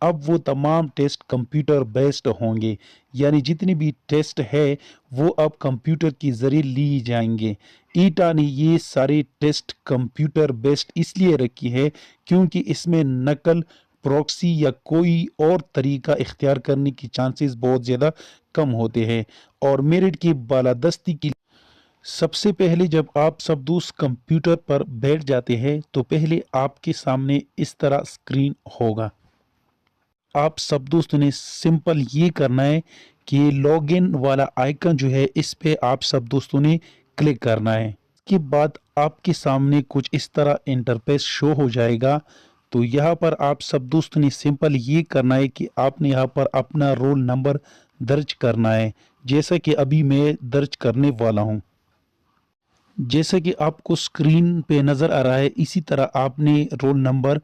اب وہ تمام ٹیسٹ کمپیوٹر بیسڈ ہوں گے، یعنی جتنی بھی ٹیسٹ ہے وہ اب کمپیوٹر کے ذریعے لی جائیں گے۔ ایٹا نے یہ سارے ٹیسٹ کمپیوٹر بیسڈ اس لیے رکھی ہے کیونکہ اس میں نقل، پروکسی یا کوئی اور طریقہ اختیار کرنے کی چانسز بہت زیادہ کم ہوتے ہیں۔ اور میرٹ کی بالادستی کی سب سے پہلے جب آپ سب دوست کمپیوٹر پر بیٹھ جاتے ہیں تو پہلے آپ کے سامنے اس طرح اسکرین ہوگا۔ آپ سب دوستوں نے سمپل یہ کرنا ہے کہ لاگ ان والا آئیکن جو ہے اس پہ آپ سب دوستوں نے کلک کرنا ہے۔ اس کے بعد آپ کے سامنے کچھ اس طرح انٹرفیس شو ہو جائے گا۔ تو یہاں پر آپ سب دوستوں نے سمپل یہ کرنا ہے کہ آپ نے یہاں پر اپنا رول نمبر درج کرنا ہے، جیسا کہ ابھی میں درج کرنے والا ہوں۔ جیسا کہ آپ کو اسکرین پہ نظر آ رہا ہے اسی طرح آپ نے رول نمبر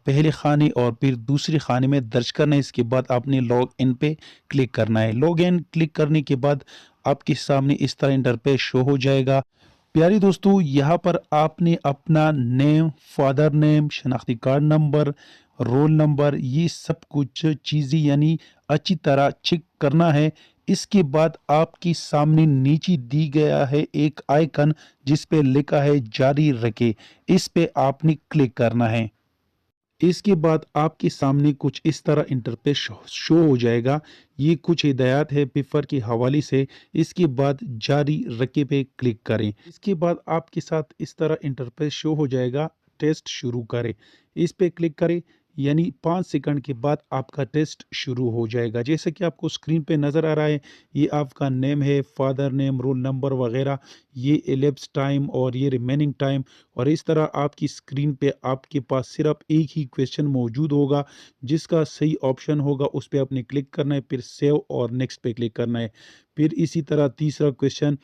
پہلے خانے اور پھر دوسرے خانے میں درج کرنا ہے۔ اس کے بعد آپ نے لاگ ان پہ کلک کرنا ہے۔ لاگ ان کلک کرنے کے بعد آپ کے سامنے اس طرح انٹرفیس شو ہو جائے گا۔ پیاری دوستو، یہاں پر آپ نے اپنا نیم، فادر نیم، شناختی کارڈ نمبر، رول نمبر، یہ سب کچھ چیزیں یعنی اچھی طرح چیک کرنا ہے۔ اس کے بعد آپ کے سامنے نیچے دی گیا ہے ایک آئیکن جس پہ لکھا ہے جاری رکھے، اس پہ آپ نے کلک کرنا ہے۔ اس کے بعد آپ کے سامنے کچھ اس طرح انٹرفیس شو ہو جائے گا۔ یہ کچھ ہدایات ہے پیپر کے حوالے سے۔ اس کے بعد جاری رکھے پہ کلک کریں۔ اس کے بعد آپ کے ساتھ اس طرح انٹرفیس شو ہو جائے گا، ٹیسٹ شروع کریں، اس پہ کلک کریں، یعنی 5 سیکنڈ کے بعد آپ کا ٹیسٹ شروع ہو جائے گا۔ جیسے کہ آپ کو اسکرین پہ نظر آ رہا ہے، یہ آپ کا نیم ہے، فادر نیم، رول نمبر وغیرہ، یہ ایلیپس ٹائم اور یہ ریمیننگ ٹائم، اور اس طرح آپ کی اسکرین پہ آپ کے پاس صرف ایک ہی کویشچن موجود ہوگا، جس کا صحیح آپشن ہوگا اس پہ آپ نے کلک کرنا ہے، پھر سیو اور نیکسٹ پہ کلک کرنا ہے، پھر اسی طرح تیسرا کویشچن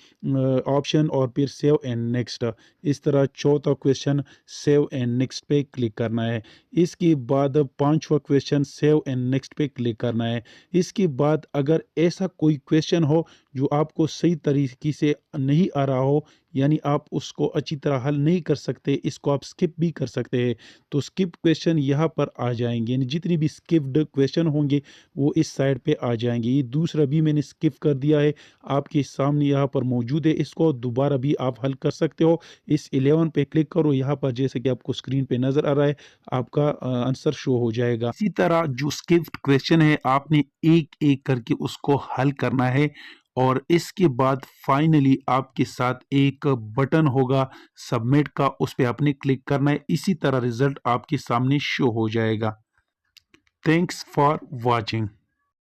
آپشن اور پھر سیو اینڈ نیکسٹ، اس طرح چوتھا کویشچن سیو اینڈ نیکسٹ پہ کلک کرنا ہے۔ اس کے بعد پانچواں کویشچن سیو اینڈ نیکسٹ پہ کلک کرنا ہے۔ اس کے بعد اگر ایسا کوئی کویشچن ہو جو آپ کو صحیح طریقے سے نہیں آ رہا ہو، یعنی آپ اس کو اچھی طرح حل نہیں کر سکتے، اس کو آپ سکپ بھی کر سکتے ہیں، تو سکپ کویشچن یہاں پر آ جائیں گے، یعنی جتنی بھی سکپڈ کویشچن ہوں گے وہ اس سائڈ پہ آ جائیں گے۔ یہ دوسرا بھی میں نے سکپ کر دیا ہے، آپ کے سامنے یہاں پر موجود ہے، اس کو دوبارہ بھی آپ حل کر سکتے ہو۔ اس 11 پہ کلک کرو، یہاں پر جیسے کہ آپ کو اسکرین پہ نظر آ رہا ہے آپ کا آنسر شو ہو جائے گا۔ اسی طرح جو سکپڈ کویشچن ہے آپ نے ایک ایک کر کے اس کو حل کرنا ہے، اور اس کے بعد فائنلی آپ کے ساتھ ایک بٹن ہوگا سبمٹ کا، اس پہ آپ نے کلک کرنا ہے، اسی طرح رزلٹ آپ کے سامنے شو ہو جائے گا۔ Thanks for watching.